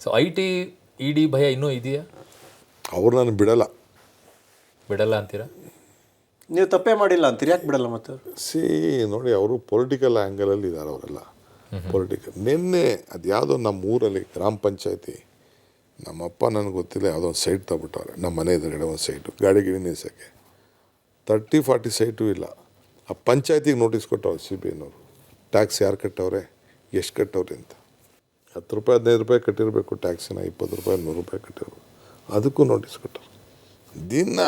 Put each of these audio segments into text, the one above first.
So IT ED ಭಯ ಇನ್ನೂ ಇದೆಯಾ? ಅವ್ರು ನಾನು ಬಿಡಲ್ಲ ಅಂತೀರಾ? ನೀವು ತಪ್ಪೇ ಮಾಡಿಲ್ಲ ಅಂತೀರಿ, ಯಾಕೆ ಬಿಡಲ್ಲ ಮತ್ತೆ? ನೋಡಿ, ಅವರು ಪೊಲಿಟಿಕಲ್ ಆ್ಯಂಗಲಲ್ಲಿ ಇದ್ದಾರೆ ಅವರೆಲ್ಲ. ನಿನ್ನೆ ಅದು ಯಾವುದೋ ನಮ್ಮ ಊರಲ್ಲಿ ಗ್ರಾಮ ಪಂಚಾಯತಿ, ನಮ್ಮಪ್ಪ ನನಗೆ ಗೊತ್ತಿಲ್ಲ, ಯಾವುದೋ ಒಂದು ಸೈಟ್ ತಗೊಬಿಟ್ಟವ್ರೆ ನಮ್ಮ ಮನೆ ಎದುರುಗಡೆ ಒಂದು ಸೈಟು, ಗಾಡಿ ನಿಲ್ಸೋಕ್ಕೆ 30-40 ಸೈಟು ಇಲ್ಲ. ಆ ಪಂಚಾಯತಿಗೆ ನೋಟಿಸ್ ಕೊಟ್ಟವ್ರು CBIನವರು, ಟ್ಯಾಕ್ಸ್ ಯಾರು ಕಟ್ಟವ್ರೆ, ಎಷ್ಟು ಕಟ್ಟವ್ರೆ ಅಂತ. 10 ರೂಪಾಯಿ 15 ರೂಪಾಯಿ ಕಟ್ಟಿರಬೇಕು ಟ್ಯಾಕ್ಸಿನ, 20 ರೂಪಾಯಿ 100 ರೂಪಾಯಿ ಕಟ್ಟಿರ್ಬೇಕು, ಅದಕ್ಕೂ ನೋಟಿಸ್ ಕೊಟ್ಟರು. ದಿನ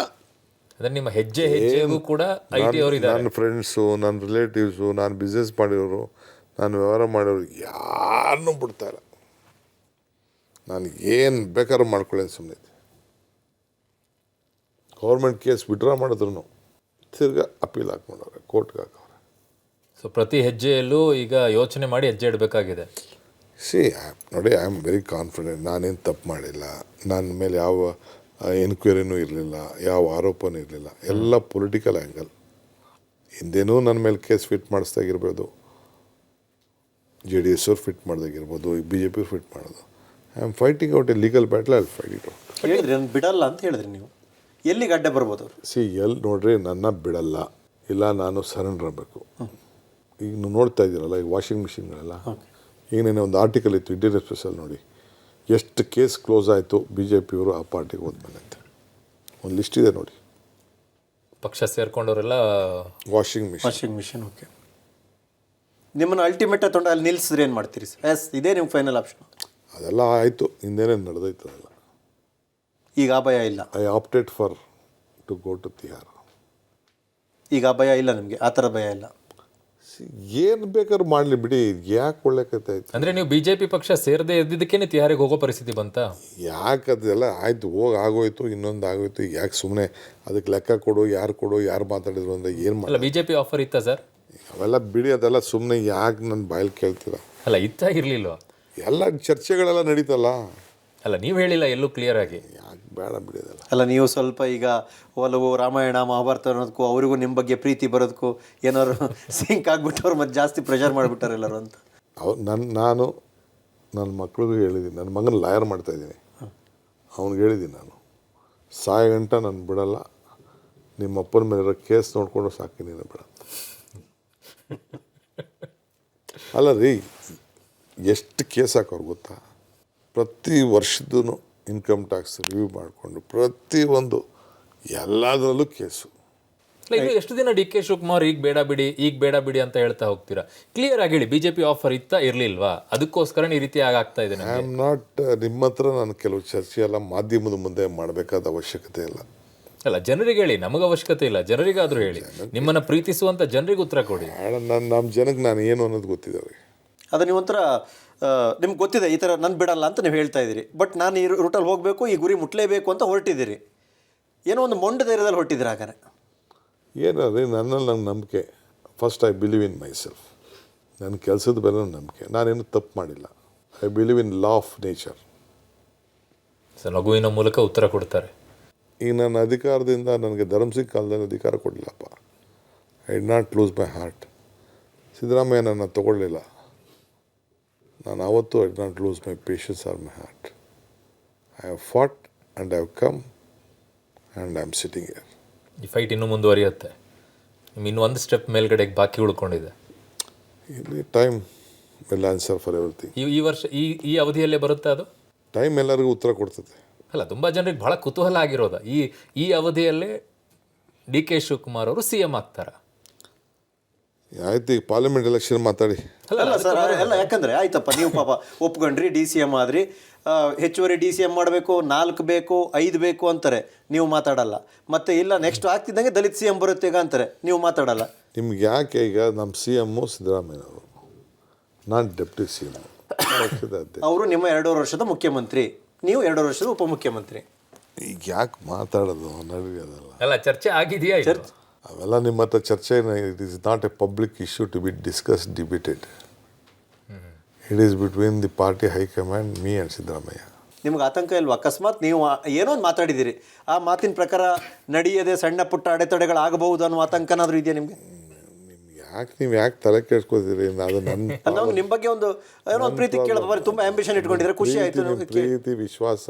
ಅಂದರೆ ನಿಮ್ಮ ಹೆಜ್ಜೆಗೂ ಕೂಡ IT ಅವರು ಇದ್ದಾರೆ. ನನ್ನ ಫ್ರೆಂಡ್ಸು, ನನ್ನ ರಿಲೇಟಿವ್ಸು, ನಾನು ಬಿಸ್ನೆಸ್ ಮಾಡಿರೋರು, ನಾನು ವ್ಯವಹಾರ ಮಾಡೋರು ಯಾರನ್ನೂ ಬಿಡ್ತಾಯಿಲ್ಲ. ನಾನು ಏನು ಬೇಕಾದ್ರೂ ಮಾಡ್ಕೊಳ್ಳಿ ಸುಮ್ಮನೆ. ಗೌರ್ಮೆಂಟ್ ಕೇಸ್ ವಿಡ್ರಾ ಮಾಡಿದ್ರು ತಿರ್ಗಾ ಅಪೀಲ್ ಹಾಕ್ಕೊಂಡವ್ರೆ, ಕೋರ್ಟ್ಗೆ ಹಾಕವ್ರೆ. ಸೊ ಪ್ರತಿ ಹೆಜ್ಜೆಯಲ್ಲೂ ಈಗ ಯೋಚನೆ ಮಾಡಿ ಹೆಜ್ಜೆ ಇಡಬೇಕಾಗಿದೆ. ನೋಡಿ, ಐ ಆಮ್ ವೆರಿ ಕಾನ್ಫಿಡೆಂಟ್. ನಾನೇನು ತಪ್ಪು ಮಾಡಿಲ್ಲ, ನನ್ನ ಮೇಲೆ ಯಾವ ಎನ್ಕ್ವೈರಿನೂ ಇರಲಿಲ್ಲ, ಯಾವ ಆರೋಪನೂ ಇರಲಿಲ್ಲ. ಎಲ್ಲ ಪೊಲಿಟಿಕಲ್ ಆ್ಯಂಗಲ್. ಹಿಂದೇನೂ ನನ್ನ ಮೇಲೆ ಕೇಸ್ ಫಿಟ್ ಮಾಡಿಸ್ದಾಗಿರ್ಬೋದು, JDS ಅವ್ರು ಫಿಟ್ ಮಾಡ್ದಾಗಿರ್ಬೋದು, BJP ಫಿಟ್ ಮಾಡೋದು. I am fighting out A legal battle. I fight it out. ಹೇಳಿದ್ರಿ ನಾನು ಬಿಡಲ್ಲ ಅಂತ ಹೇಳಿದ್ರಿ, ನೀವು ಎಲ್ಲಿಗೆ ಅಡ್ಡ ಬರ್ಬೋದು ಅವರು? ಎಲ್ಲಿ ನೋಡ್ರಿ, ನನ್ನ ಬಿಡಲ್ಲ, ಇಲ್ಲ ನಾನು ಸರೆಂಡರ್ ಆಗಬೇಕು. ಈಗ ನೀವು ನೋಡ್ತಾ ಇದ್ದೀರಲ್ಲ, ಈಗ ವಾಷಿಂಗ್ ಮಿಷಿನ್ಗಳೆಲ್ಲ, ಈಗ ನೆನೆ ಒಂದು ಆರ್ಟಿಕಲ್ ಇತ್ತು ಇಂಡಿಯನ್ ಎಕ್ಸ್‌ಪ್ರೆಸ್ಸಲ್ಲಿ, ನೋಡಿ ಎಷ್ಟು ಕೇಸ್ ಕ್ಲೋಸ್ ಆಯಿತು BJPಯವರು ಆ ಪಾರ್ಟಿಗೆ ಹೋದ್ಮೇಲೆ ಅಂತ. ಒಂದು ಲಿಸ್ಟ್ ಇದೆ ನೋಡಿ. ಪಕ್ಷ ಸೇರ್ಕೊಂಡವರೆಲ್ಲ ವಾಷಿಂಗ್ ಮಿಷಿನ್. ಓಕೆ, ನಿಮ್ಮನ್ನು ಅಲ್ಟಿಮೇಟ್ ತೊಗೊಂಡು ಅಲ್ಲಿ ನಿಲ್ಲಿಸಿದ್ರೆ ಏನು ಮಾಡ್ತೀರಿ ಸರ್? ಇದೇ ನಿಮ್ಮ ಫೈನಲ್ ಆಪ್ಷನ್? ಅದೆಲ್ಲ ಆಯಿತು, ಹಿಂದೇನೆ ನಡೆದೈತೆ ಅದೆಲ್ಲ. ಈಗ ಆ ಭಯ ಇಲ್ಲ? I opted for to go to Tihar. ಈಗ ಆ ಭಯ ಇಲ್ಲ ನಿಮಗೆ? ಆ ಥರ ಭಯ ಇಲ್ಲ? ಏನು ಬೇಕಾದ್ರೂ ಮಾಡಲಿ ಬಿಡಿ, ಯಾಕೆ ಒಳ್ಳೆಕತ್ತಾಯ್ತು. ಅಂದರೆ ನೀವು BJP ಪಕ್ಷ ಸೇರದೇ ಇದ್ದಿದ್ದಕ್ಕೇನೆ ತಿಹಾರಿಗೆ ಹೋಗೋ ಪರಿಸ್ಥಿತಿ ಬಂತಾ? ಯಾಕೆ ಅದೆಲ್ಲ ಆಯಿತು, ಆಗೋಯ್ತು, ಇನ್ನೊಂದು ಆಗೋಯ್ತು. ಯಾಕೆ ಸುಮ್ಮನೆ ಅದಕ್ಕೆ ಲೆಕ್ಕ ಕೊಡು, ಯಾರು ಮಾತಾಡಿದ್ರು ಅಂತ ಏನು ಅಲ್ಲ, BJP ಆಫರ್ ಇತ್ತಾ ಸರ್? ಅವೆಲ್ಲ ಬಿಡಿ, ಅದೆಲ್ಲ ಸುಮ್ಮನೆ ಯಾಕೆ ನನ್ನ ಬಾಯಲ್ಲಿ ಕೇಳ್ತೀರ? ಅಲ್ಲ, ಇತ್ತಾ ಇರಲಿಲ್ವಾ? ಎಲ್ಲ ಚರ್ಚೆಗಳೆಲ್ಲ ನಡೀತಲ್ಲ. ಅಲ್ಲ, ನೀವು ಹೇಳಿಲ್ಲ ಎಲ್ಲೂ ಕ್ಲಿಯರ್ ಆಗಿ. ಯಾಕೆ ಬೇಡ ಬಿಡಿ ಅದೆಲ್ಲ. ಅಲ್ಲ, ನೀವು ಸ್ವಲ್ಪ ಈಗ ಒಲವು ರಾಮಾಯಣ ಮಹಾಭಾರತ ಅನ್ನೋದಕ್ಕೂ ಅವರಿಗೂ ನಿಮ್ಮ ಬಗ್ಗೆ ಪ್ರೀತಿ ಬರೋದಕ್ಕೂ ಏನಾದ್ರು ಸಿಂಕ್ ಆಗಿಬಿಟ್ಟವ್ರು ಮತ್ತೆ ಜಾಸ್ತಿ ಪ್ರೆಷರ್ ಮಾಡಿಬಿಟ್ಟಾರೆ ಎಲ್ಲರೂ ಅಂತ. ನಾನು ನನ್ನ ಮಕ್ಳಿಗೂ ಹೇಳಿದ್ದೀನಿ, ನನ್ನ ಮಗನ ಲಾಯರ್ ಮಾಡ್ತಾಯಿದ್ದೀನಿ, ಅವ್ನಿಗೆ ಹೇಳಿದ್ದೀನಿ, ನಾನು ಸಾಯ ಗಂಟ ನಾನು ಬಿಡಲ್ಲ, ನಿಮ್ಮ ಅಪ್ಪನ ಮೇಲೆ ಕೇಸ್ ನೋಡಿಕೊಂಡು ಸಾಕಿ ನೀನು ಬಿಡ. ಅಲ್ಲ ರೀ, ಎಷ್ಟು ಕೇಸ್ ಹಾಕೋರು ಗೊತ್ತಾ? ಪ್ರತಿ ವರ್ಷದೂ ಇನ್ಕಮ್ ಟ್ಯಾಕ್ಸ್ ರಿವ್ಯೂ ಮಾಡಿಕೊಂಡು ಪ್ರತಿಯೊಂದು ಎಲ್ಲದರಲ್ಲೂ ಕೇಸು. ಇಲ್ಲ, ಇದು ಎಷ್ಟು ದಿನ DK ಶಿವಕುಮಾರ್ ಈಗ ಬೇಡ ಬಿಡಿ ಅಂತ ಹೇಳ್ತಾ ಹೋಗ್ತೀರಾ? ಕ್ಲಿಯರ್ ಆಗಿ ಹೇಳಿ, BJP ಆಫರ್ ಇತ್ತಾ ಇರಲಿಲ್ವಾ? ಅದಕ್ಕೋಸ್ಕರ ಈ ರೀತಿ ಆಗ್ತಾ ಇದೆ. ಐ ಆಮ್ ನಾಟ್, ನಿಮ್ಮ ಹತ್ರ ನಾನು ಕೆಲವು ಚರ್ಚೆ ಎಲ್ಲ ಮಾಧ್ಯಮದ ಮುಂದೆ ಮಾಡಬೇಕಾದ ಅವಶ್ಯಕತೆ ಇಲ್ಲ. ಅಲ್ಲ, ಜನರಿಗೆ ಹೇಳಿ, ನಮಗೆ ಅವಶ್ಯಕತೆ ಇಲ್ಲ, ಜನರಿಗಾದ್ರೂ ಹೇಳಿ. ನಿಮ್ಮನ್ನು ಪ್ರೀತಿಸುವಂಥ ಜನರಿಗೆ ಉತ್ತರ ಕೊಡಿ. ನಮ್ಮ ಜನಕ್ಕೆ ನಾನು ಏನು ಅನ್ನೋದು ಗೊತ್ತಿದೆ ಅವ್ರಿಗೆ. ಅದು ನೀವೊಂಥರ ನಿಮ್ಗೆ ಗೊತ್ತಿದೆ ಈ ಥರ ನಾನು ಬಿಡಲ್ಲ ಅಂತ ನೀವು ಹೇಳ್ತಾ ಇದ್ದೀರಿ, ಬಟ್ ನಾನು ಈ ರೂಟಲ್ಲಿ ಹೋಗಬೇಕು, ಈ ಗುರಿ ಮುಟ್ಲೇಬೇಕು ಅಂತ ಹೊರಟಿದ್ದೀರಿ. ಏನೋ ಒಂದು ಮೊಂಡ ಧೈರ್ಯದಲ್ಲಿ ಹೊರಟಿದ್ದೀರಿ. ಹಾಗಾದ್ರೆ ಏನಂದರೆ ನನ್ನಲ್ಲಿ ನಂಗೆ ನಂಬಿಕೆ. First I believe in my self. ನನ್ನ ಕೆಲಸದ ಮೇಲೆ ನಂಬಿಕೆ. ನಾನೇನು ತಪ್ಪು ಮಾಡಿಲ್ಲ. I believe in law of nature. ನಗುವಿನ ಮೂಲಕ ಉತ್ತರ ಕೊಡ್ತಾರೆ. ಈಗ ನನ್ನ ಅಧಿಕಾರದಿಂದ ನನಗೆ ಧರ್ಮಸಿಂಗ್ ಕಾಲದಲ್ಲಿ ಅಧಿಕಾರ ಕೊಡಲಿಲ್ಲಪ್ಪ. I did not lose my heart. Siddaramaiah ನನ್ನ ತಗೊಳ್ಳಿಲ್ಲ. ನಾನು ಆವತ್ತು I did not lose my patience R my heart. I have Ghat and I have come and I am sitting here. ಈ ಫೈಟ್ ಇನ್ನೂ ಮುಂದುವರಿಯುತ್ತೆ. ಇನ್ನೂ ಒಂದು ಸ್ಟೆಪ್ ಮೇಲ್ಗಡೆಗೆ ಬಾಕಿ ಉಳ್ಕೊಂಡಿದೆ. ಇಲ್ಲಿ time will answer for everything. ಈ ವರ್ಷ ಈ ಅವಧಿಯಲ್ಲೇ ಬರುತ್ತೆ ಅದು? ಟೈಮ್ ಎಲ್ಲರಿಗೂ ಉತ್ತರ ಕೊಡ್ತದೆ. ಅಲ್ಲ, ತುಂಬ ಜನರಿಗೆ ಭಾಳ ಕುತೂಹಲ ಆಗಿರೋದು, ಈ ಅವಧಿಯಲ್ಲೇ DK ಶಿವಕುಮಾರ್ ಅವರು CM ಆಗ್ತಾರ? ಆಯ್ತು, ಈಗ ಪಾರ್ಲಿಮೆಂಟ್ ಎಲೆಕ್ಷನ್ ಮಾತಾಡಿ. ಅಲ್ಲ ಸರ್, ಎಲ್ಲ ಯಾಕಂದರೆ ಆಯ್ತಪ್ಪ, ನೀವು ಪಾಪ ಒಪ್ಕೊಂಡ್ರಿ, DCM ಆದ್ರಿ, ಹೆಚ್ಚುವರಿ DCM ಮಾಡಬೇಕು, 4 ಬೇಕು 5 ಬೇಕು ಅಂತಾರೆ, ನೀವು ಮಾತಾಡಲ್ಲ. ಮತ್ತೆ ಇಲ್ಲ ನೆಕ್ಸ್ಟ್ ಆಗ್ತಿದ್ದಂಗೆ ದಲಿತ CM ಬರುತ್ತೆ ಈಗ ಅಂತಾರೆ, ನೀವು ಮಾತಾಡಲ್ಲ. ನಿಮ್ಗೆ ಯಾಕೆ? ಈಗ ನಮ್ಮ CM ಸಿದ್ದರಾಮಯ್ಯನವರು, ನಾನು ಡೆಪ್ಟಿ CM. ಅವರು ನಿಮ್ಮ 2.5 ವರ್ಷದ ಮುಖ್ಯಮಂತ್ರಿ, ನೀವು 2.5 ವರ್ಷದ ಉಪಮುಖ್ಯಮಂತ್ರಿ. ಈಗ ಯಾಕೆ ಮಾತಾಡೋದು ನಡೆಯೋದಲ್ಲ? ಅಲ್ಲ, ಚರ್ಚೆ ಆಗಿದೆಯಾ? ಅವೆಲ್ಲ ನಿಮ್ಮ ಹತ್ರ ಚರ್ಚೆ. It is not a public issue to be discuss debated. It is between the party high command, me and Siddaramaiah. ನಿಮ್ಗೆ ಆತಂಕ ಇಲ್ವಾ? ಅಕಸ್ಮಾತ್ ನೀವು ಏನೋ ಒಂದು ಮಾತಾಡಿದ್ದೀರಿ, ಆ ಮಾತಿನ ಪ್ರಕಾರ ನಡೆಯದೆ ಸಣ್ಣ ಪುಟ್ಟ ಅಡೆತಡೆಗಳಾಗಬಹುದು ಅನ್ನೋ ಆತಂಕನಾದರೂ ಇದೆಯಾ ನಿಮಗೆ? ನಿಮ್ಗೆ ನೀವು ಯಾಕೆ ತಲೆ ಕೆಡ್ಸ್ಕೊತೀರಿ ಅದು ನನ್ನ ನಾವು ನಿಮ್ಮ ಬಗ್ಗೆ ಒಂದು ಏನೋ ಒಂದು ಪ್ರೀತಿ ಕೇಳಬಾರ ತುಂಬ ಆಂಬಿಷನ್ ಇಟ್ಕೊಂಡಿದ್ರೆ ಖುಷಿ ಆಯ್ತು ಪ್ರೀತಿ ವಿಶ್ವಾಸ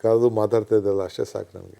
ಕರೆದು ಮಾತಾಡ್ತಾ ಇದ್ದಲ್ಲ ಅಷ್ಟೇ ಸಾಕು ನನಗೆ.